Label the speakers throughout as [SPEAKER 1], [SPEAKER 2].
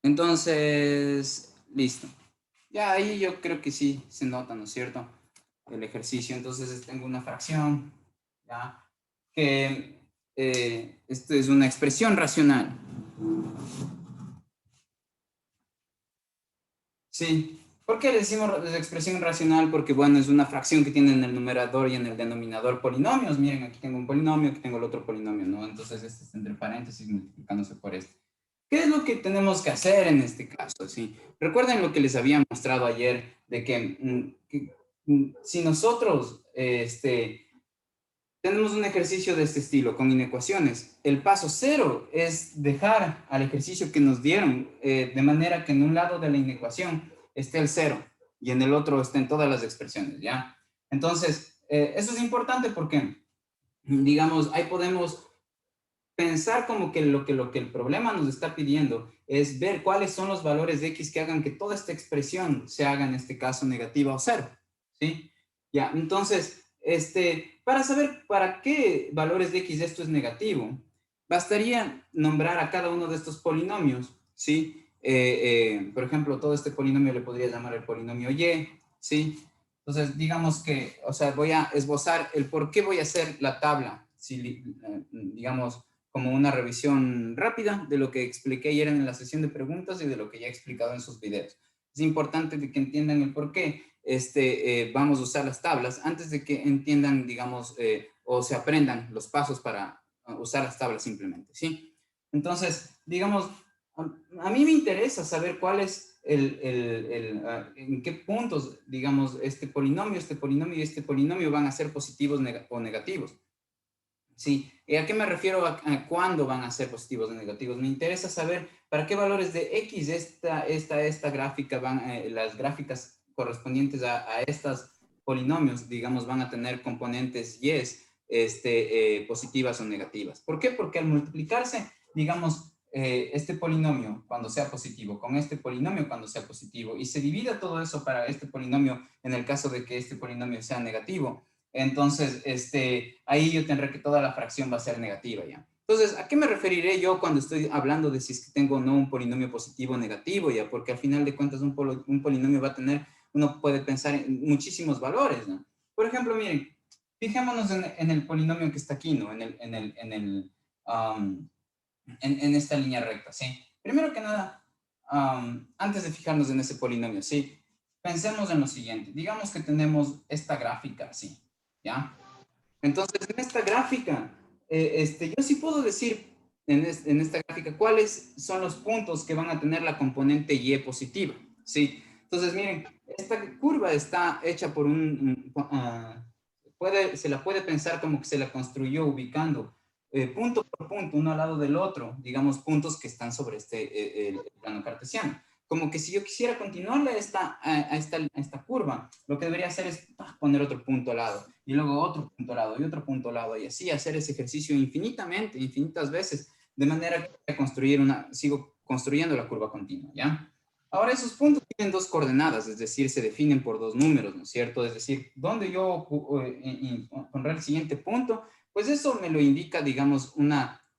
[SPEAKER 1] Entonces, listo. Ya ahí yo creo que sí se nota, ¿no es cierto? El ejercicio. Entonces tengo una fracción, ¿ya? Que esto es una expresión racional. Sí. ¿Por qué le decimos expresión racional? Porque, bueno, es una fracción que tiene en el numerador y en el denominador polinomios. Miren, aquí tengo un polinomio, aquí tengo el otro polinomio, ¿no? Entonces, este está entre paréntesis multiplicándose por este. ¿Qué es lo que tenemos que hacer en este caso? ¿Sí? Recuerden lo que les había mostrado ayer, de que si nosotros tenemos un ejercicio de este estilo con inecuaciones, el paso cero es dejar al ejercicio que nos dieron de manera que en un lado de la inecuación esté el cero y en el otro estén todas las expresiones, ¿ya? Entonces, eso es importante porque, digamos, ahí podemos pensar como que lo que el problema nos está pidiendo es ver cuáles son los valores de X que hagan que toda esta expresión se haga en este caso negativa o cero, ¿sí? Ya, entonces, para saber para qué valores de X esto es negativo, bastaría nombrar a cada uno de estos polinomios, ¿sí? Por ejemplo, todo este polinomio le podría llamar el polinomio Y, ¿sí? Entonces, digamos que, o sea, voy a esbozar el por qué voy a hacer la tabla, si, digamos, como una revisión rápida de lo que expliqué ayer en la sesión de preguntas y de lo que ya he explicado en sus videos. Es importante que entiendan el por qué vamos a usar las tablas antes de que entiendan, digamos, o se aprendan los pasos para usar las tablas simplemente, ¿sí? Entonces, digamos, a mí me interesa saber cuál es en qué puntos, digamos, este polinomio y este polinomio van a ser positivos o negativos. Sí, ¿y a qué me refiero a cuándo van a ser positivos o negativos? Me interesa saber para qué valores de X esta gráfica van, las gráficas correspondientes a estos polinomios, digamos, van a tener componentes Y positivas o negativas. ¿Por qué? Porque al multiplicarse, digamos, este polinomio cuando sea positivo con este polinomio cuando sea positivo y se divida todo eso para este polinomio en el caso de que este polinomio sea negativo, entonces, ahí yo tendré que toda la fracción va a ser negativa ya. Entonces, ¿a qué me referiré yo cuando estoy hablando de si es que tengo o no un polinomio positivo o negativo ya? Porque al final de cuentas un polinomio va a tener, uno puede pensar en muchísimos valores, ¿no? Por ejemplo, miren, fijémonos en el polinomio que está aquí, ¿no? En esta línea recta, ¿sí? Primero que nada, antes de fijarnos en ese polinomio, ¿sí? Pensemos en lo siguiente. Digamos que tenemos esta gráfica, ¿sí? ¿Ya? Entonces, en esta gráfica, yo sí puedo decir en esta gráfica cuáles son los puntos que van a tener la componente Y positiva, ¿sí? Entonces, miren, esta curva está hecha por se la puede pensar como que se la construyó ubicando punto por punto, uno al lado del otro, digamos, puntos que están sobre el plano cartesiano. Como que si yo quisiera continuarle a esta curva, lo que debería hacer es poner otro punto al lado, y luego otro punto al lado, y otro punto al lado, y así hacer ese ejercicio infinitas veces, de manera que sigo construyendo la curva continua, ¿ya? Ahora, esos puntos tienen dos coordenadas, es decir, se definen por dos números, ¿no es cierto? Es decir, donde yo pondré el siguiente punto, pues eso me lo indica, digamos,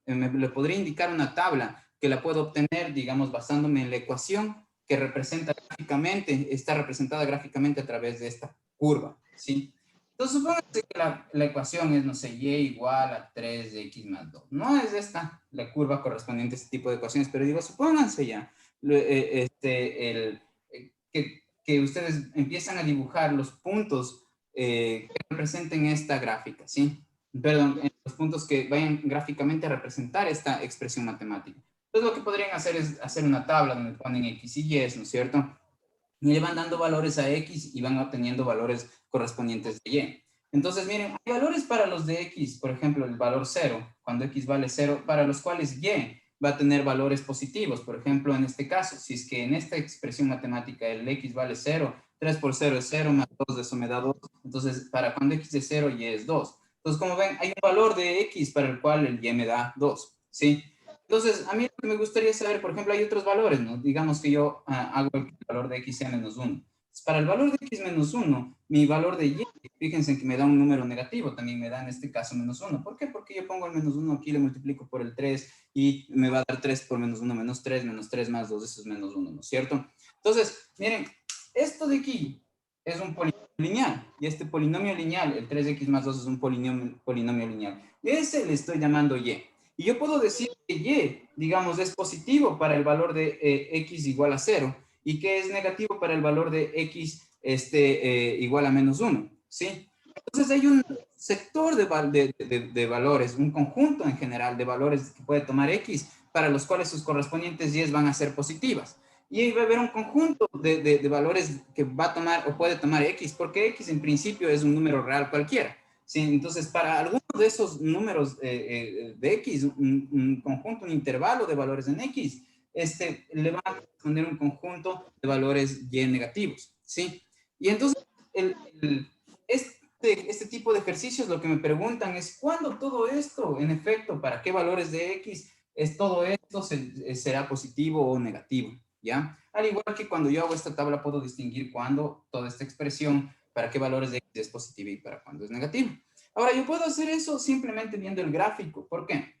[SPEAKER 1] le podría indicar una tabla que la puedo obtener, digamos, basándome en la ecuación que está representada gráficamente a través de esta curva, ¿sí? Entonces, supóngase que la ecuación es, no sé, y igual a 3x más 2. No es esta la curva correspondiente a este tipo de ecuaciones, pero digo, supónganse ya que ustedes empiezan a dibujar los puntos que representen esta gráfica, ¿sí? Perdón, los puntos que vayan gráficamente a representar esta expresión matemática. Entonces, lo que podrían hacer es hacer una tabla donde ponen X y Y, ¿no es cierto? Y le van dando valores a X y van obteniendo valores correspondientes de Y. Entonces, miren, hay valores para los de X, por ejemplo, el valor 0, cuando X vale 0, para los cuales Y va a tener valores positivos. Por ejemplo, en este caso, si es que en esta expresión matemática el X vale 0, 3 por 0 es 0, más 2 de eso me da 2. Entonces, para cuando X es 0, Y es 2. Entonces, como ven, hay un valor de X para el cual el Y me da 2, ¿sí? Entonces, a mí lo que me gustaría saber, por ejemplo, hay otros valores, ¿no? Digamos que yo hago el valor de X sea menos 1. Para el valor de x menos 1, mi valor de y, fíjense que me da un número negativo, también me da en este caso menos 1. ¿Por qué? Porque yo pongo el menos 1 aquí, le multiplico por el 3 y me va a dar 3 por menos 1, menos 3 más 2, eso es menos 1, ¿no es cierto? Entonces, miren, esto de aquí es un polinomio lineal, y este polinomio lineal, el 3x más 2 es un polinomio lineal, y ese le estoy llamando y. Y yo puedo decir que y, digamos, es positivo para el valor de x igual a 0, y que es negativo para el valor de x igual a menos 1, ¿sí? Entonces hay un sector de valores, un conjunto en general de valores que puede tomar x, para los cuales sus correspondientes y van a ser positivas. Y ahí va a haber un conjunto de valores que va a tomar o puede tomar x, porque x en principio es un número real cualquiera. ¿Sí? Entonces, para alguno de esos números de x, un conjunto, un intervalo de valores en x, le va a corresponder un conjunto de valores y negativos, ¿sí? Y entonces, este tipo de ejercicios lo que me preguntan es, ¿cuándo todo esto, en efecto, para qué valores de x es todo esto será positivo o negativo? ¿Ya? Al igual que cuando yo hago esta tabla puedo distinguir cuándo toda esta expresión, para qué valores de x es positiva y para cuándo es negativa. Ahora, yo puedo hacer eso simplemente viendo el gráfico. ¿Por qué?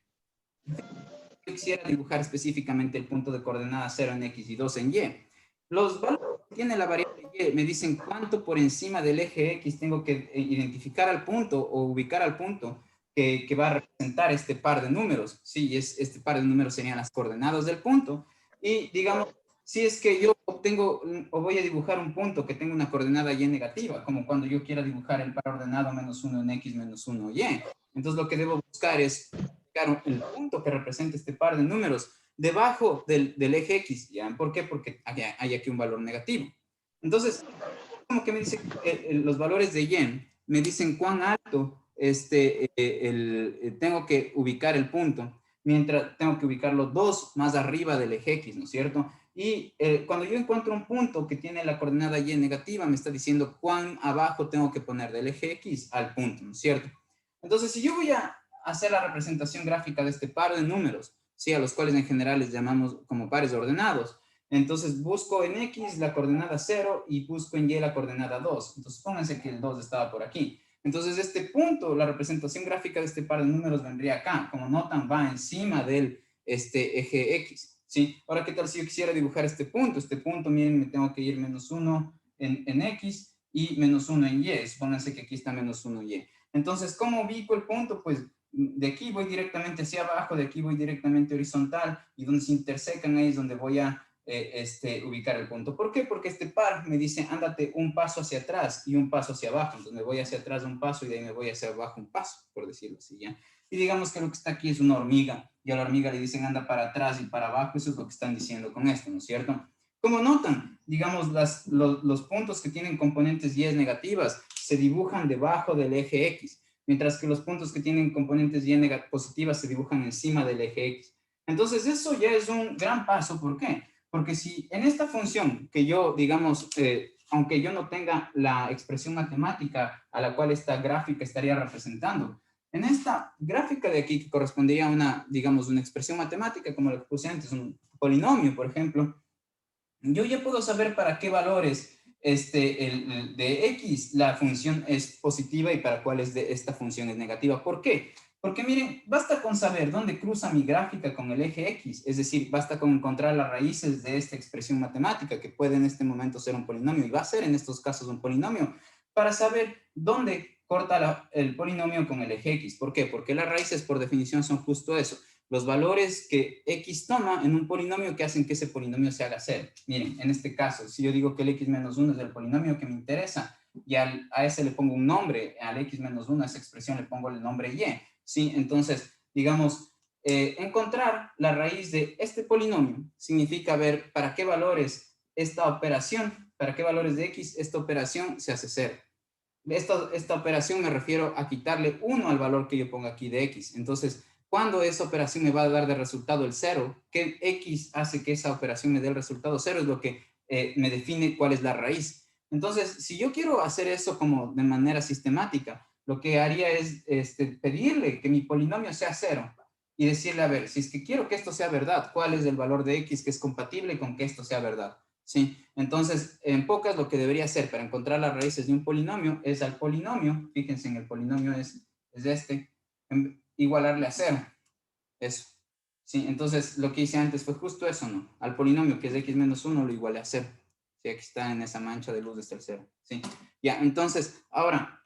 [SPEAKER 1] Yo quisiera dibujar específicamente el punto de coordenada 0 en x y 2 en y. Los valores que tiene la variable y me dicen cuánto por encima del eje x tengo que identificar al punto o ubicar al punto que va a representar este par de números. Sí, este par de números serían las coordenadas del punto. Y digamos, si es que yo obtengo o voy a dibujar un punto que tenga una coordenada y negativa, como cuando yo quiera dibujar el par ordenado menos 1 en x menos 1 y. Entonces lo que debo buscar es el punto que representa este par de números debajo del eje X, ¿ya? ¿Por qué? Porque hay aquí un valor negativo. Entonces, como que me dice los valores de y, me dicen cuán alto tengo que ubicar el punto, mientras tengo que ubicarlo 2 más arriba del eje X, ¿no es cierto? Y cuando yo encuentro un punto que tiene la coordenada y negativa, me está diciendo cuán abajo tengo que poner del eje X al punto, ¿no es cierto? Entonces, si yo voy a hacer la representación gráfica de este par de números, ¿sí? A los cuales en general les llamamos como pares ordenados, entonces busco en X la coordenada 0 y busco en Y la coordenada 2. Entonces pónganse que el 2 estaba por aquí. Entonces este punto, la representación gráfica de este par de números vendría acá. Como notan, va encima del eje X. ¿Sí? Ahora, ¿qué tal si yo quisiera dibujar este punto? Este punto, miren, me tengo que ir menos 1 en X y menos 1 en Y. Pónganse que aquí está menos 1 en Y. Entonces, ¿cómo ubico el punto? Pues de aquí voy directamente hacia abajo, de aquí voy directamente horizontal, y donde se intersecan ahí es donde voy a ubicar el punto. ¿Por qué? Porque este par me dice, ándate un paso hacia atrás y un paso hacia abajo. Entonces me voy hacia atrás un paso y de ahí me voy hacia abajo un paso, por decirlo así, ¿ya? Y digamos que lo que está aquí es una hormiga, y a la hormiga le dicen anda para atrás y para abajo, eso es lo que están diciendo con esto, ¿no es cierto? Como notan, digamos, los puntos que tienen componentes y negativas se dibujan debajo del eje X, mientras que los puntos que tienen componentes y positivas se dibujan encima del eje X. Entonces, eso ya es un gran paso. ¿Por qué? Porque si en esta función que yo, digamos, aunque yo no tenga la expresión matemática a la cual esta gráfica estaría representando, en esta gráfica de aquí que correspondería a una, digamos, una expresión matemática, como la que puse antes, un polinomio, por ejemplo, yo ya puedo saber para qué valores de x la función es positiva y para cuáles de esta función es negativa. ¿Por qué? Porque miren, basta con saber dónde cruza mi gráfica con el eje X, es decir, basta con encontrar las raíces de esta expresión matemática que puede en este momento ser un polinomio y va a ser en estos casos un polinomio, para saber dónde corta el polinomio con el eje X. ¿Por qué? Porque las raíces por definición son justo eso, los valores que x toma en un polinomio que hacen que ese polinomio se haga cero. Miren, en este caso, si yo digo que el x menos 1 es el polinomio que me interesa, y a ese le pongo un nombre, al x menos 1 a esa expresión le pongo el nombre y, ¿sí? Entonces, digamos, encontrar la raíz de este polinomio significa ver para qué valores esta operación, para qué valores de x esta operación se hace cero. Esta operación me refiero a quitarle 1 al valor que yo ponga aquí de x. Entonces, cuando esa operación me va a dar de resultado el 0, ¿qué x hace que esa operación me dé el resultado 0? Es lo que me define cuál es la raíz. Entonces, si yo quiero hacer eso como de manera sistemática, lo que haría es pedirle que mi polinomio sea 0 y decirle, a ver, si es que quiero que esto sea verdad, ¿cuál es el valor de x que es compatible con que esto sea verdad? ¿sí? Entonces, en pocas, lo que debería hacer para encontrar las raíces de un polinomio es al polinomio, fíjense en el polinomio es este, igualarle a cero, eso. Sí, entonces lo que hice antes fue justo eso, ¿no? Al polinomio que es x menos 1 lo igualé a cero. Sí, aquí está en esa mancha de luz desde el cero. Sí, ya, entonces, ahora,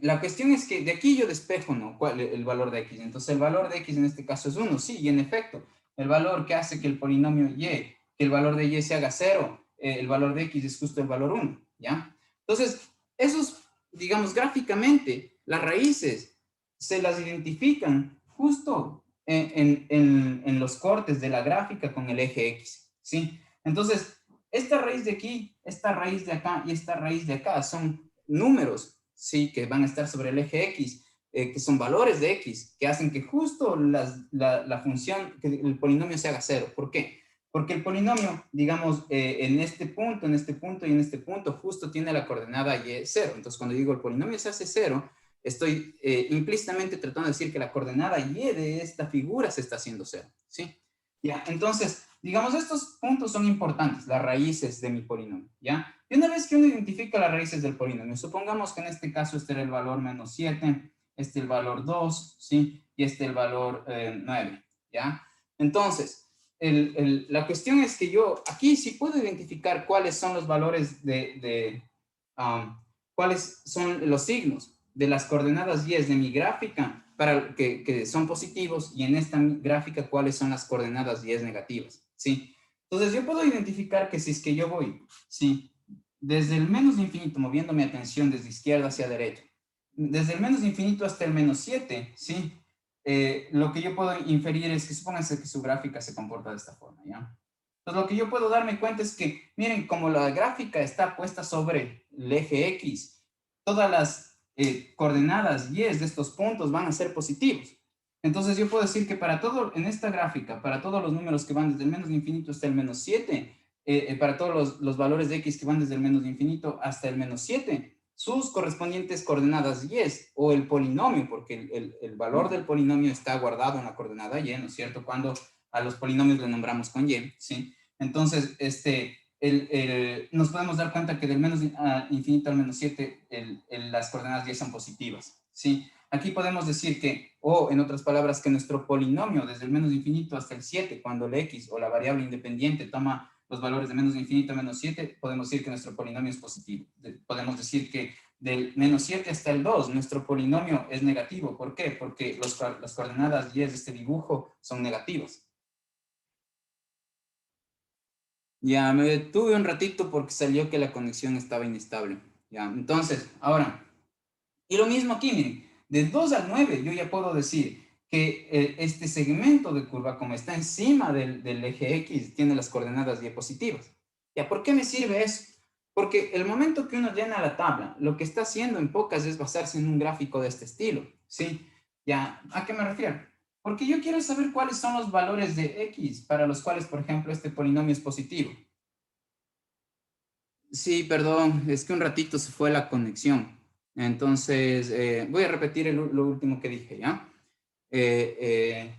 [SPEAKER 1] la cuestión es que de aquí yo despejo, ¿no? ¿Cuál es el valor de x? Entonces el valor de x en este caso es 1, sí, y en efecto, el valor que hace que el polinomio y, que el valor de y se haga 0, el valor de x es justo el valor 1, ¿ya? Entonces, esos, digamos, gráficamente, las raíces se las identifican justo en los cortes de la gráfica con el eje x, ¿sí? Entonces, esta raíz de aquí, esta raíz de acá y esta raíz de acá son números, sí, que van a estar sobre el eje x, que son valores de x, que hacen que justo la función, que el polinomio se haga cero. ¿Por qué? Porque el polinomio, digamos, en este punto y en este punto, justo tiene la coordenada y cero. Entonces, cuando digo el polinomio se hace cero, estoy implícitamente tratando de decir que la coordenada y de esta figura se está haciendo cero, ¿sí? Ya, entonces, digamos, estos puntos son importantes, las raíces de mi polinomio, ¿ya? Y una vez que uno identifica las raíces del polinomio, supongamos que en este caso este era el valor menos 7, este el valor 2, ¿sí? Y este el valor 9, ¿ya? Entonces, la cuestión es que yo aquí sí puedo identificar cuáles son los valores cuáles son los signos de las coordenadas y de mi gráfica para que son positivos y en esta gráfica cuáles son las coordenadas y negativas, ¿sí? Entonces yo puedo identificar que si es que yo voy, ¿sí? Desde el menos infinito, moviendo mi atención desde izquierda hacia derecha, desde el menos infinito hasta el menos 7, ¿sí? Lo que yo puedo inferir es que supónganse que su gráfica se comporta de esta forma, ¿ya? Entonces lo que yo puedo darme cuenta es que, miren, como la gráfica está puesta sobre el eje X, todas las coordenadas y de estos puntos van a ser positivos. Entonces yo puedo decir que para todo, en esta gráfica, para todos los números que van desde el menos infinito hasta el menos 7, para todos los valores de x que van desde el menos infinito hasta el menos 7, sus correspondientes coordenadas y o el polinomio, porque el valor del polinomio está guardado en la coordenada y, ¿no es cierto? Cuando a los polinomios le nombramos con y, ¿sí? Entonces, nos podemos dar cuenta que del menos infinito al menos 7, las coordenadas y son positivas, ¿sí? Aquí podemos decir que, o en otras palabras, que nuestro polinomio desde el menos infinito hasta el 7, cuando el x o la variable independiente toma los valores de menos infinito a menos 7, podemos decir que nuestro polinomio es positivo. Podemos decir que del menos 7 hasta el 2, nuestro polinomio es negativo. ¿Por qué? Porque las coordenadas y de este dibujo son negativas. Ya me detuve un ratito porque salió que la conexión estaba inestable. Ya, entonces, ahora, y lo mismo aquí, miren, de 2 al 9 yo ya puedo decir que este segmento de curva, como está encima del eje X, tiene las coordenadas y positivas. ¿Ya por qué me sirve eso? Porque el momento que uno llena la tabla, lo que está haciendo en pocas es basarse en un gráfico de este estilo, ¿sí? ¿Ya? ¿A qué me refiero? Porque yo quiero saber cuáles son los valores de X para los cuales, por ejemplo, este polinomio es positivo. Sí, perdón, es que un ratito se fue la conexión. Entonces, voy a repetir lo último que dije, ¿ya? Eh, eh,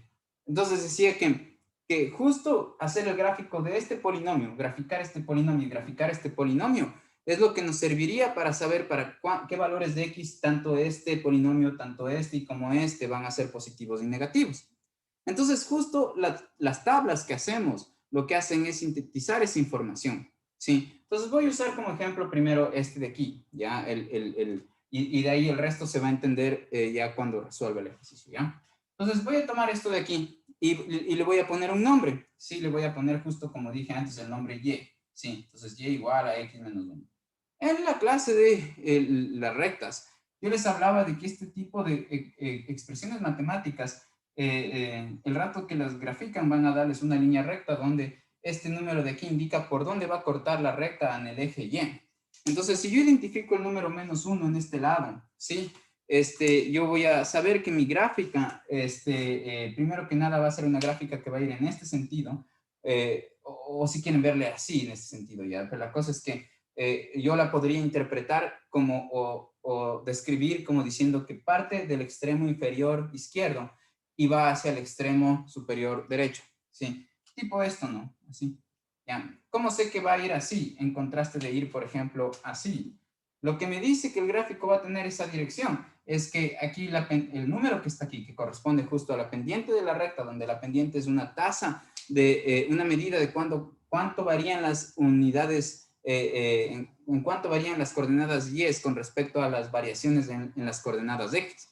[SPEAKER 1] entonces decía que justo hacer el gráfico de este polinomio, graficar este polinomio y graficar este polinomio, es lo que nos serviría para saber para qué valores de x, tanto este polinomio, tanto este y como este, van a ser positivos y negativos. Entonces, justo las tablas que hacemos, lo que hacen es sintetizar esa información, ¿sí? Entonces, voy a usar como ejemplo primero este de aquí, ¿ya? Y de ahí el resto se va a entender ya cuando resuelva el ejercicio, ¿ya? Entonces, voy a tomar esto de aquí y le voy a poner un nombre, ¿sí? Le voy a poner justo como dije antes el nombre y, ¿sí? Entonces, y igual a x menos 1. En la clase de las rectas, yo les hablaba de que este tipo de expresiones matemáticas el rato que las grafican van a darles una línea recta donde este número de aquí indica por dónde va a cortar la recta en el eje Y. Entonces, si yo identifico el número menos 1 en este lado, ¿sí? Yo voy a saber que mi gráfica, primero que nada va a ser una gráfica que va a ir en este sentido, o si quieren verle así, en este sentido, ¿ya? Pero la cosa es que yo la podría interpretar como, o describir como diciendo que parte del extremo inferior izquierdo y va hacia el extremo superior derecho, ¿sí? Tipo esto, ¿no? Así. ¿Ya? ¿Cómo sé que va a ir así, en contraste de ir, por ejemplo, así? Lo que me dice que el gráfico va a tener esa dirección es que aquí el número que está aquí, que corresponde justo a la pendiente de la recta, donde la pendiente es una tasa de una medida de cuánto varían las unidades, en cuánto varían las coordenadas y con respecto a las variaciones en las coordenadas x.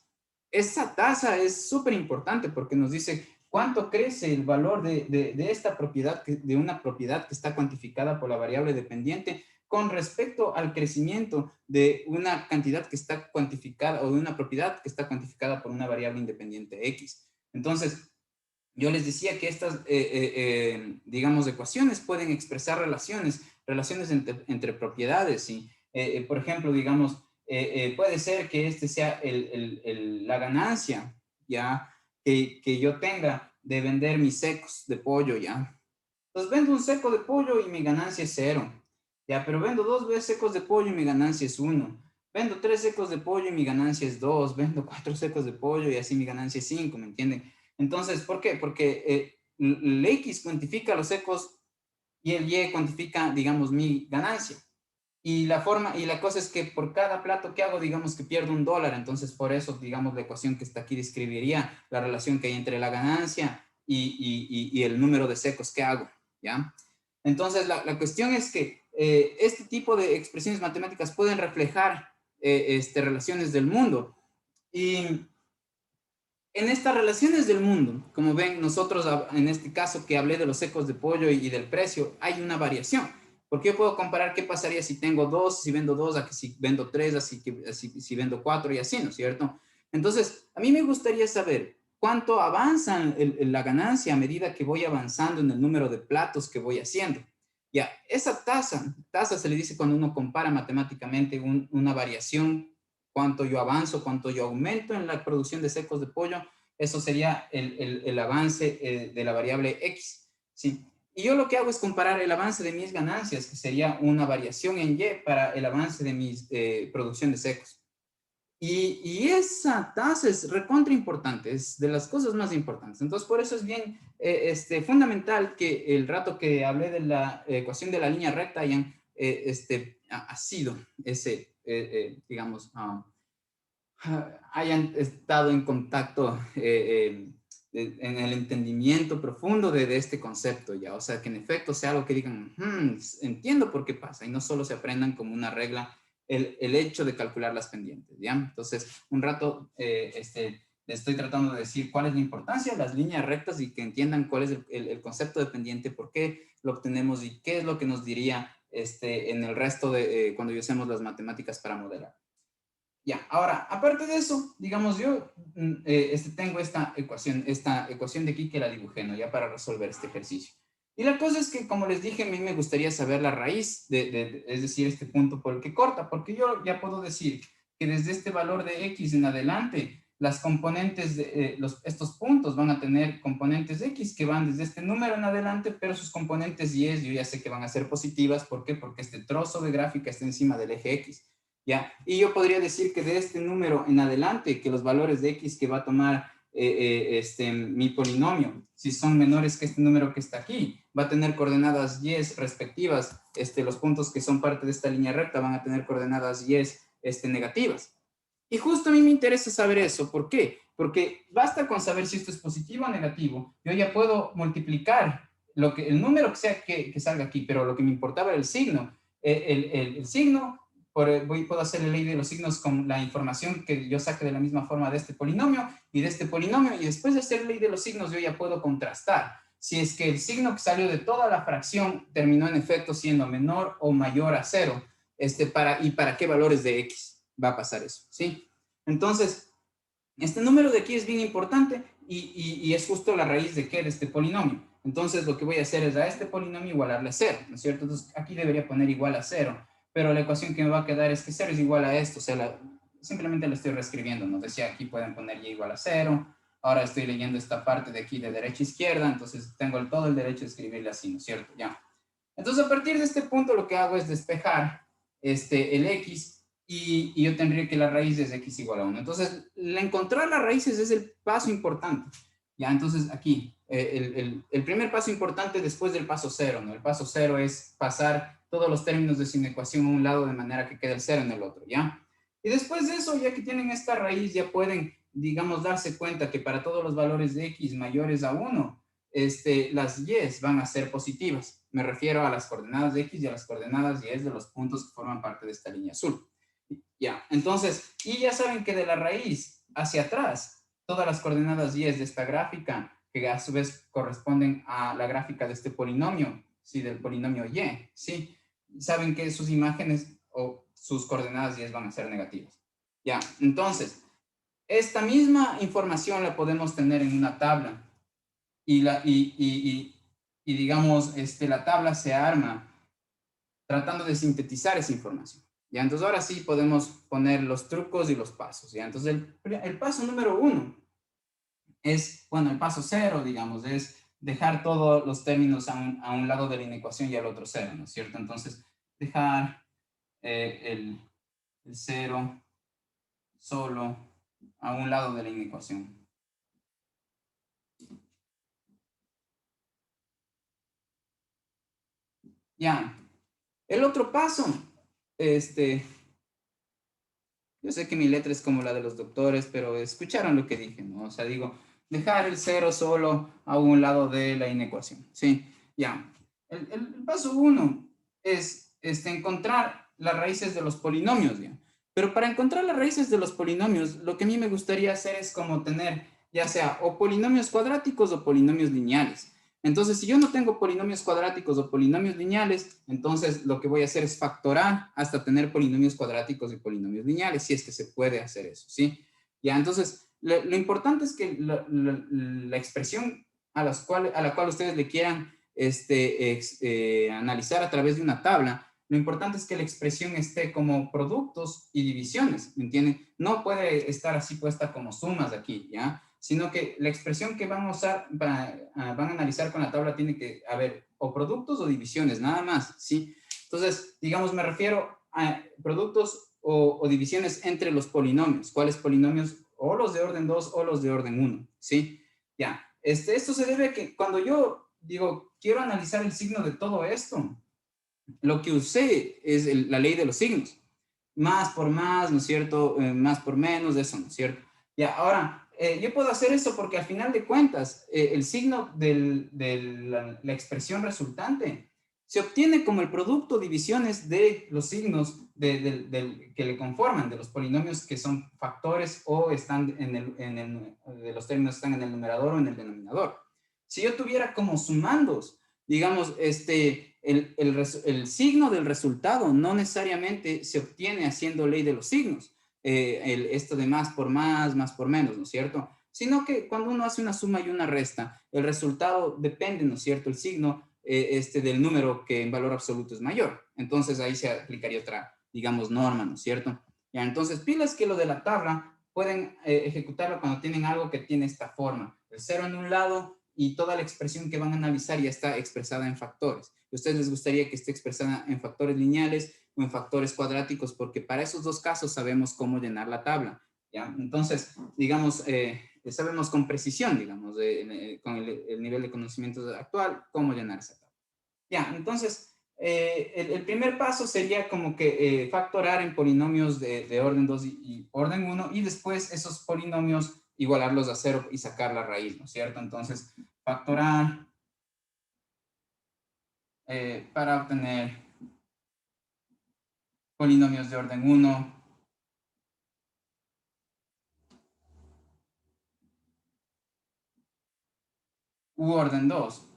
[SPEAKER 1] Esa tasa es súper importante porque nos dice cuánto crece el valor de esta propiedad, de una propiedad que está cuantificada por la variable dependiente con respecto al crecimiento de una cantidad que está cuantificada o de una propiedad que está cuantificada por una variable independiente x. Entonces, yo les decía que estas, digamos, ecuaciones pueden expresar relaciones entre propiedades. ¿Sí? Por ejemplo, digamos, puede ser que este sea la ganancia, ¿ya? Que yo tenga de vender mis secos de pollo, ¿ya? Entonces vendo un seco de pollo y mi ganancia es 0, ¿ya? Pero vendo 2 secos de pollo y mi ganancia es 1. Vendo 3 secos de pollo y mi ganancia es 2. Vendo 4 secos de pollo y así mi ganancia es 5, ¿me entienden? Entonces, ¿por qué? Porque el X cuantifica los secos y el Y cuantifica, digamos, mi ganancia. Y la cosa es que por cada plato que hago, digamos que pierdo $1. Entonces, por eso, digamos, la ecuación que está aquí describiría la relación que hay entre la ganancia y el número de secos que hago, ¿ya? Entonces, la cuestión es que este tipo de expresiones matemáticas pueden reflejar relaciones del mundo. Y en estas relaciones del mundo, como ven, nosotros en este caso que hablé de los secos de pollo y del precio, hay una variación. Porque yo puedo comparar qué pasaría si tengo 2, si vendo 2, a que si vendo 3, así que si vendo 4 y así, ¿no es cierto? Entonces, a mí me gustaría saber cuánto avanza la ganancia a medida que voy avanzando en el número de platos que voy haciendo. Ya, esa tasa se le dice cuando uno compara matemáticamente una variación, cuánto yo avanzo, cuánto yo aumento en la producción de secos de pollo, eso sería el avance de la variable X, ¿sí? Y yo lo que hago es comparar el avance de mis ganancias, que sería una variación en Y para el avance de mi producción de secos. Y esa tasa es recontra importante, es de las cosas más importantes. Entonces, por eso es bien fundamental que el rato que hablé de la ecuación de la línea recta ha sido ese, digamos, hayan estado en contacto en el entendimiento profundo de este concepto, ya. O sea, que en efecto sea algo que digan, entiendo por qué pasa, y no solo se aprendan como una regla el hecho de calcular las pendientes, ¿ya? Entonces, un rato les estoy tratando de decir cuál es la importancia de las líneas rectas y que entiendan cuál es el concepto de pendiente, por qué lo obtenemos y qué es lo que nos diría en el resto de cuando usemos las matemáticas para modelar. Ya, ahora, aparte de eso, digamos, yo tengo esta ecuación de aquí que la dibujé, ¿no? Ya para resolver este ejercicio. Y la cosa es que, como les dije, a mí me gustaría saber la raíz, es decir, este punto por el que corta, porque yo ya puedo decir que desde este valor de x en adelante, las componentes de estos puntos van a tener componentes x que van desde este número en adelante, pero sus componentes y yo ya sé que van a ser positivas. ¿Por qué? Porque este trozo de gráfica está encima del eje x. ¿Ya? Y yo podría decir que de este número en adelante, que los valores de x que va a tomar mi polinomio, si son menores que este número que está aquí, va a tener coordenadas y respectivas. Los puntos que son parte de esta línea recta van a tener coordenadas y negativas. Y justo a mí me interesa saber eso. ¿Por qué? Porque basta con saber si esto es positivo o negativo. Yo ya puedo multiplicar el número que sea que salga aquí, pero lo que me importaba era el signo. El signo, puedo hacer la ley de los signos con la información que yo saque de la misma forma de este polinomio y de este polinomio, y después de hacer la ley de los signos yo ya puedo contrastar si es que el signo que salió de toda la fracción terminó en efecto siendo menor o mayor a 0, y para qué valores de x va a pasar eso, ¿sí? Entonces, este número de aquí es bien importante y es justo la raíz de qué, de este polinomio. Entonces, lo que voy a hacer es a este polinomio igualarle a 0, ¿no es cierto? Entonces, aquí debería poner igual a 0, pero la ecuación que me va a quedar es que 0 es igual a esto, o sea, simplemente la estoy reescribiendo. Nos decía aquí pueden poner y igual a 0. Ahora estoy leyendo esta parte de aquí de derecha a izquierda, entonces tengo todo el derecho de escribirle así, ¿no es cierto? Ya. Entonces, a partir de este punto, lo que hago es despejar el x y yo tendría que la raíz es x igual a 1. Entonces, encontrar las raíces es el paso importante. Ya, entonces aquí, el primer paso importante después del paso cero, ¿no? El paso cero es pasar todos los términos de su inecuación a un lado de manera que quede el cero en el otro, ¿ya? Y después de eso, ya que tienen esta raíz, ya pueden, digamos, darse cuenta que para todos los valores de x mayores a 1, las y van a ser positivas. Me refiero a las coordenadas de x y a las coordenadas y de los puntos que forman parte de esta línea azul. Ya, entonces, y ya saben que de la raíz hacia atrás, todas las coordenadas y de esta gráfica, que a su vez corresponden a la gráfica de este polinomio, ¿sí? Del polinomio y, ¿sí? Saben que sus imágenes o sus coordenadas y van a ser negativas. Ya, entonces, esta misma información la podemos tener en una tabla y digamos, la tabla se arma tratando de sintetizar esa información. Ya, entonces ahora sí podemos poner los trucos y los pasos. Ya, entonces el paso número 1 es, bueno, el paso 0, digamos, es dejar todos los términos a un lado de la inecuación y al otro 0, ¿no es cierto? Entonces, dejar el 0 solo a un lado de la inecuación. Ya, el otro paso, yo sé que mi letra es como la de los doctores, pero escucharon lo que dije, ¿no? O sea, digo, dejar el 0 solo a un lado de la inecuación, ¿sí? Ya. El paso 1 es encontrar las raíces de los polinomios, ¿ya? Pero para encontrar las raíces de los polinomios, lo que a mí me gustaría hacer es como tener, ya sea o polinomios cuadráticos o polinomios lineales. Entonces, si yo no tengo polinomios cuadráticos o polinomios lineales, entonces lo que voy a hacer es factorar hasta tener polinomios cuadráticos y polinomios lineales, si es que se puede hacer eso, ¿sí? Ya, entonces, lo importante es que la expresión a la cual ustedes le quieran analizar a través de una tabla, lo importante es que la expresión esté como productos y divisiones, ¿me entienden? No puede estar así puesta como sumas aquí, ¿ya? Sino que la expresión que van a usar, van a analizar con la tabla tiene que haber o productos o divisiones, nada más, ¿sí? Entonces, digamos, me refiero a productos o divisiones entre los polinomios. ¿Cuáles polinomios? O los de orden 2 o los de orden 1, ¿sí? Ya, esto se debe a que cuando yo digo, quiero analizar el signo de todo esto, lo que usé es la ley de los signos. Más por más, ¿no es cierto? Más por menos, eso, ¿no es cierto? Ya, ahora, yo puedo hacer eso porque al final de cuentas, el signo de la expresión resultante se obtiene como el producto divisiones de los signos que le conforman, de los polinomios que son factores o están de los términos están en el numerador o en el denominador. Si yo tuviera como sumandos, digamos, el signo del resultado no necesariamente se obtiene haciendo ley de los signos, esto de más por menos, ¿no es cierto? Sino que cuando uno hace una suma y una resta, el resultado depende, ¿no es cierto? El signo del número que en valor absoluto es mayor. Entonces ahí se aplicaría otra, digamos, norma, ¿no es cierto? Ya, entonces pilas que lo de la tabla pueden ejecutarlo cuando tienen algo que tiene esta forma. El cero en un lado y toda la expresión que van a analizar ya está expresada en factores. ¿A ustedes les gustaría que esté expresada en factores lineales o en factores cuadráticos? Porque para esos dos casos sabemos cómo llenar la tabla, ¿ya? Entonces, digamos, sabemos con precisión, digamos, con el nivel de conocimiento actual, cómo llenar esa tabla. Ya, entonces, el primer paso sería como que factorar en polinomios de orden 2 y orden 1 y después esos polinomios igualarlos a 0 y sacar la raíz, ¿no es cierto? Entonces, factorar para obtener polinomios de orden 1 u orden 2.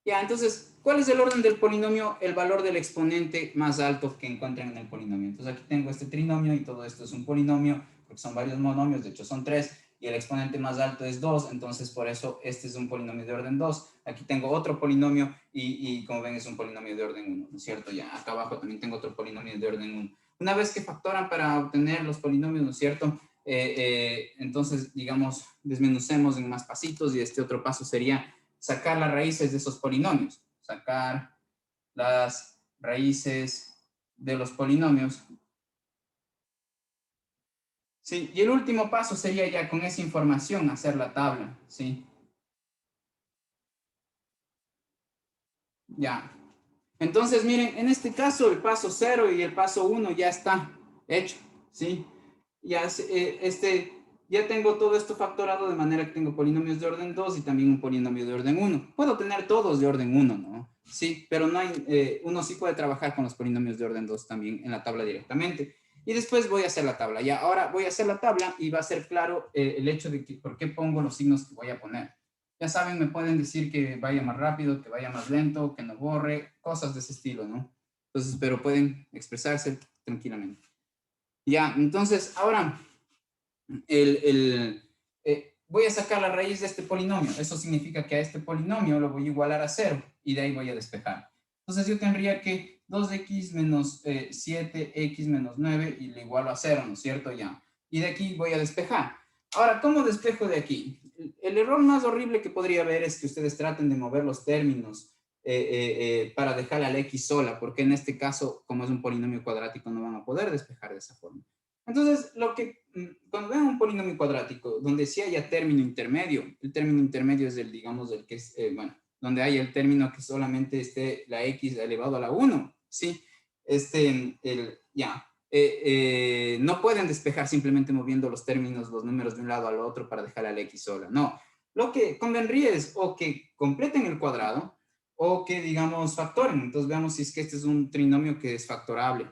[SPEAKER 1] Ya, entonces, ¿cuál es el orden del polinomio? El valor del exponente más alto que encuentren en el polinomio. Entonces, aquí tengo este trinomio y todo esto es un polinomio, porque son varios monomios, de hecho son 3, y el exponente más alto es 2, entonces por eso este es un polinomio de orden 2. Aquí tengo otro polinomio y como ven es un polinomio de orden 1, ¿no es cierto? Ya, acá abajo también tengo otro polinomio de orden 1. Una vez que factoran para obtener los polinomios, ¿no es cierto? Entonces, digamos, desmenucemos en más pasitos y este otro paso sería sacar las raíces de esos polinomios, sacar las raíces de los polinomios. Sí, y el último paso sería ya con esa información hacer la tabla, ¿sí? Ya. Entonces, miren, en este caso el paso 0 y el paso 1 ya está hecho, ¿sí? Ya, ya tengo todo esto factorado de manera que tengo polinomios de orden 2 y también un polinomio de orden 1. Puedo tener todos de orden 1, ¿no? Sí, pero no hay, uno sí puede trabajar con los polinomios de orden 2 también en la tabla directamente. Y después voy a hacer la tabla. Ya, ahora voy a hacer la tabla y va a ser claro el hecho de que por qué pongo los signos que voy a poner. Ya saben, me pueden decir que vaya más rápido, que vaya más lento, que no borre, cosas de ese estilo, ¿no? Entonces, pero pueden expresarse tranquilamente. Ya, entonces, ahora voy a sacar la raíz de este polinomio. Eso significa que a este polinomio lo voy a igualar a 0 y de ahí voy a despejar. Entonces yo tendría que 2x menos 7x menos 9 y le igualo a 0, ¿no es cierto? Ya. Y de aquí voy a despejar. Ahora, ¿cómo despejo de aquí? El error más horrible que podría haber es que ustedes traten de mover los términos para dejar a la x sola, porque en este caso, como es un polinomio cuadrático, no van a poder despejar de esa forma. Entonces, cuando vean un polinomio cuadrático, donde sí haya término intermedio, el término intermedio es el, digamos, el que es, bueno, donde hay el término que solamente esté la x elevado a la 1, ¿sí? No pueden despejar simplemente moviendo los términos, los números de un lado al otro para dejar a la x sola, no. Lo que convendría es o que completen el cuadrado o que, digamos, factoren. Entonces, veamos si es que este es un trinomio que es factorable.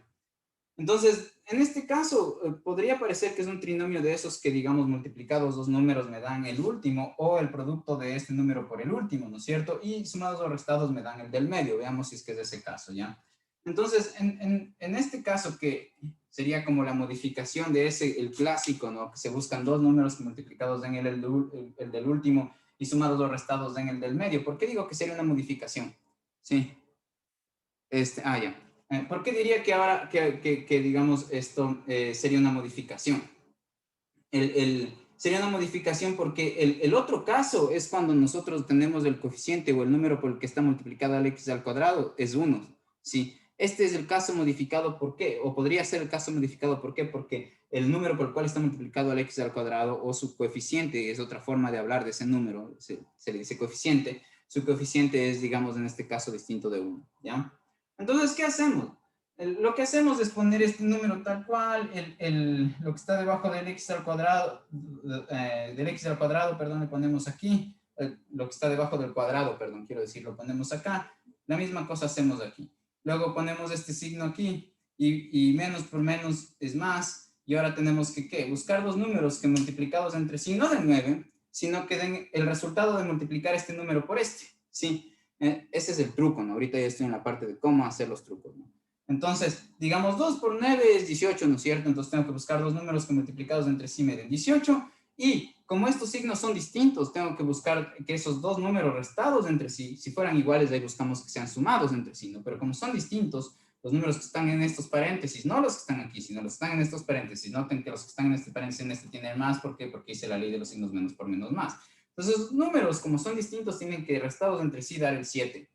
[SPEAKER 1] Entonces, en este caso, podría parecer que es un trinomio de esos que, digamos, multiplicados dos números me dan el último o el producto de este número por el último, ¿no es cierto? Y sumados o restados me dan el del medio. Veamos si es que es ese caso, ¿ya? Entonces, en este caso que sería como la modificación de ese, el clásico, ¿no? Que se buscan dos números que multiplicados den el del último y sumados o restados den el del medio. ¿Por qué digo que sería una modificación? Sí. Ya. ¿Por qué diría que ahora, digamos, esto sería una modificación? Sería una modificación porque el otro caso es cuando nosotros tenemos el coeficiente o el número por el que está multiplicado al x al cuadrado, es 1, ¿sí? Este es el caso modificado, ¿por qué? O podría ser el caso modificado, ¿por qué? Porque el número por el cual está multiplicado al x al cuadrado o su coeficiente, es otra forma de hablar de ese número, se le dice coeficiente, su coeficiente es, digamos, en este caso distinto de 1, ¿ya? Entonces, ¿qué hacemos? Lo que hacemos es poner este número tal cual, lo que está debajo del x al cuadrado, perdón, le ponemos aquí, lo que está debajo del cuadrado, perdón, quiero decir, lo ponemos acá, la misma cosa hacemos aquí. Luego ponemos este signo aquí, y menos por menos es más, y ahora tenemos que, ¿qué? Buscar dos números que multiplicados entre sí no den 9, sino que den el resultado de multiplicar este número por este, ¿sí? Ese es el truco, ¿no? Ahorita ya estoy en la parte de cómo hacer los trucos, ¿no? Entonces, digamos, 2 por 9 es 18, ¿no es cierto? Entonces tengo que buscar dos números que multiplicados entre sí me den 18. Y como estos signos son distintos, tengo que buscar que esos dos números restados entre sí, si fueran iguales, ahí buscamos que sean sumados entre sí, ¿no? Pero como son distintos, los números que están en estos paréntesis, no los que están aquí, sino los que están en estos paréntesis, noten que los que están en este paréntesis, en este tienen más, ¿por qué? Porque hice la ley de los signos menos por menos más. Entonces, los números, como son distintos, tienen que restados entre sí dar el 7.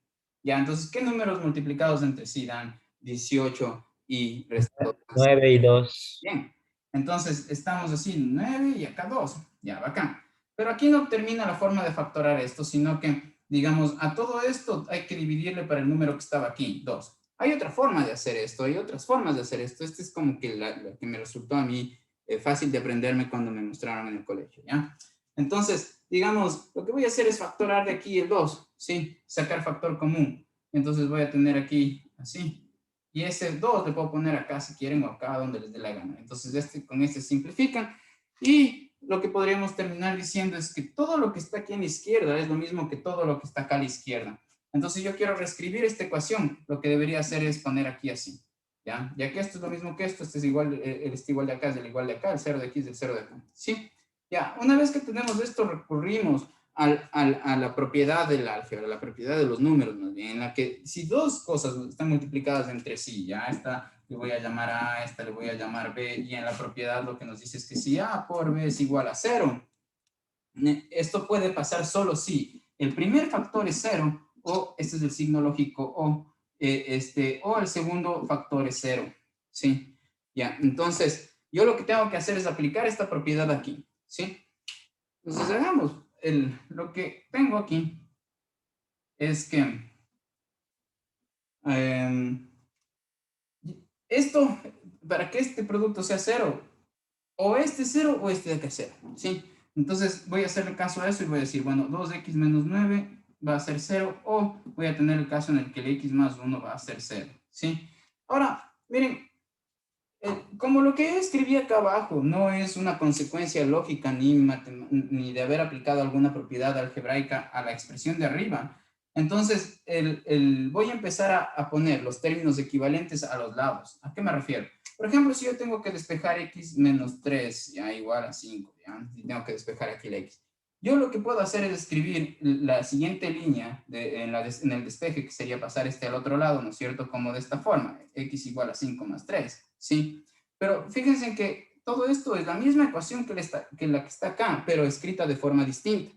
[SPEAKER 1] Ya, entonces, ¿qué números multiplicados entre sí dan 18 y restado?
[SPEAKER 2] 9 y 2.
[SPEAKER 1] Bien, entonces estamos así, 9 y acá 2, ya, bacán. Pero aquí no termina la forma de factorar esto, sino que, digamos, a todo esto hay que dividirle para el número que estaba aquí, 2. Hay otra forma de hacer esto, hay otras formas de hacer esto. Este es como que la que me resultó a mí fácil de aprenderme cuando me mostraron en el colegio, ¿ya? Entonces, digamos, lo que voy a hacer es factorar de aquí el 2, ¿sí? Sacar factor común. Entonces voy a tener aquí, así, y ese 2 le puedo poner acá si quieren o acá donde les dé la gana. Entonces con este simplifican y lo que podríamos terminar diciendo es que todo lo que está aquí en la izquierda es lo mismo que todo lo que está acá a la izquierda. Entonces yo quiero reescribir esta ecuación, lo que debería hacer es poner aquí así, ¿ya? Ya que esto es lo mismo que esto, este es igual, este igual de acá es el igual de acá, el 0 de aquí es el 0 de acá, ¿sí? Ya, una vez que tenemos esto recurrimos a la propiedad del álgebra, la propiedad de los números, más bien, en la que si dos cosas están multiplicadas entre sí, ya esta le voy a llamar A, esta le voy a llamar B, y en la propiedad lo que nos dice es que si A por B es igual a 0, esto puede pasar solo si el primer factor es 0, o este es el signo lógico, o el segundo factor es 0, ¿sí? Ya, entonces, yo lo que tengo que hacer es aplicar esta propiedad aquí, ¿sí? Entonces, hagamos lo que tengo aquí es que esto, para que este producto sea cero, o este cero o este de acá cero, ¿sí? Entonces voy a hacerle caso a eso y voy a decir, bueno, 2x menos 9 va a ser 0, o voy a tener el caso en el que el x más 1 va a ser 0, ¿sí? Ahora, miren, como lo que escribí acá abajo no es una consecuencia lógica ni de haber aplicado alguna propiedad algebraica a la expresión de arriba, entonces voy a empezar a poner los términos equivalentes a los lados. ¿A qué me refiero? Por ejemplo, si yo tengo que despejar x menos 3, ya igual a 5, ¿ya? Y tengo que despejar aquí la x. Yo lo que puedo hacer es escribir la siguiente línea en el despeje, que sería pasar este al otro lado, ¿no es cierto? Como de esta forma, x igual a 5 más 3, ¿sí? Pero fíjense que todo esto es la misma ecuación que la que está acá, pero escrita de forma distinta.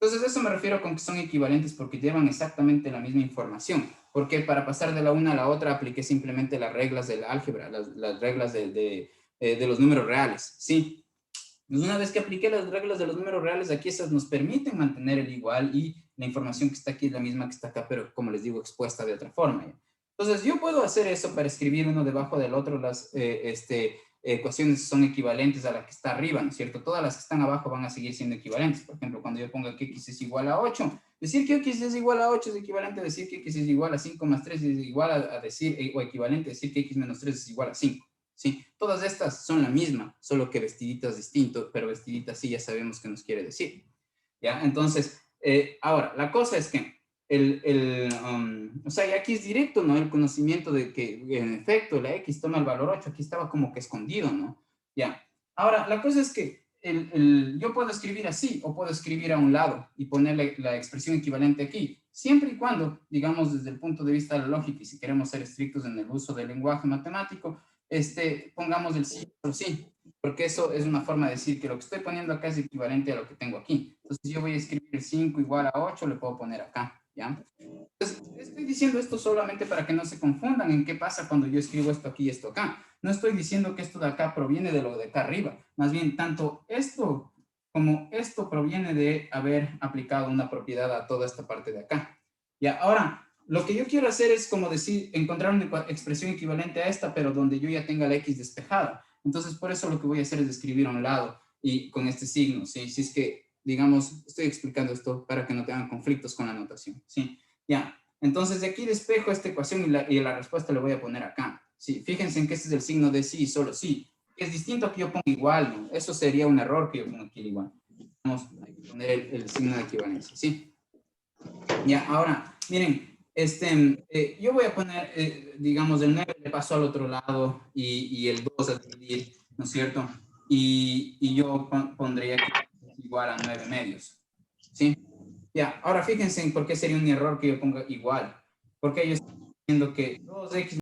[SPEAKER 1] Entonces, eso me refiero con que son equivalentes porque llevan exactamente la misma información. Porque para pasar de la una a la otra apliqué simplemente las reglas del álgebra, las reglas de los números reales, ¿sí? Entonces, una vez que apliqué las reglas de los números reales, aquí esas nos permiten mantener el igual y la información que está aquí es la misma que está acá, pero como les digo, expuesta de otra forma. ¿Ya? Entonces, yo puedo hacer eso para escribir uno debajo del otro. Las ecuaciones son equivalentes a la que está arriba, ¿no es cierto? Todas las que están abajo van a seguir siendo equivalentes. Por ejemplo, cuando yo ponga que x es igual a 8, decir que x es igual a 8 es equivalente a decir que x es igual a 5 más 3 es igual a decir, o equivalente a decir que x menos 3 es igual a 5. ¿Sí? Todas estas son la misma, solo que vestiditas distinto, pero vestiditas sí ya sabemos qué nos quiere decir. ¿Ya? Entonces, ahora, la cosa es que o sea, y aquí es directo, ¿no? El conocimiento de que, en efecto, la X toma el valor 8, aquí estaba como que escondido, ¿no? Ya. Ahora, la cosa es que yo puedo escribir así, o puedo escribir a un lado y ponerle la expresión equivalente aquí, siempre y cuando, digamos, desde el punto de vista de la lógica, y si queremos ser estrictos en el uso del lenguaje matemático, pongamos el sí o sí, porque eso es una forma de decir que lo que estoy poniendo acá es equivalente a lo que tengo aquí. Entonces yo voy a escribir el 5 igual a 8, le puedo poner acá, ¿ya? Entonces, estoy diciendo esto solamente para que no se confundan en qué pasa cuando yo escribo esto aquí y esto acá. No estoy diciendo que esto de acá proviene de lo de acá arriba. Más bien, tanto esto como esto proviene de haber aplicado una propiedad a toda esta parte de acá. Ya, ahora, lo que yo quiero hacer es como decir, encontrar una expresión equivalente a esta, pero donde yo ya tenga la x despejada. Entonces, por eso lo que voy a hacer es escribir a un lado y con este signo, ¿sí? Si es que, digamos, estoy explicando esto para que no tengan conflictos con la notación, ¿sí? Ya, entonces de aquí despejo esta ecuación y la respuesta le voy a poner acá. Sí, fíjense en que este es el signo de sí, solo sí. Es distinto que yo ponga igual, ¿no? Eso sería un error que yo ponga aquí igual. Vamos a poner el signo de equivalencia, ¿sí? Ya, ahora, miren, yo voy a poner, digamos, el 9 le paso al otro lado y el 2 a dividir, ¿no es cierto? Y yo pondría aquí igual a 9 medios, ¿sí? Ya, ahora fíjense en por qué sería un error que yo ponga igual. Porque yo estoy diciendo que 2x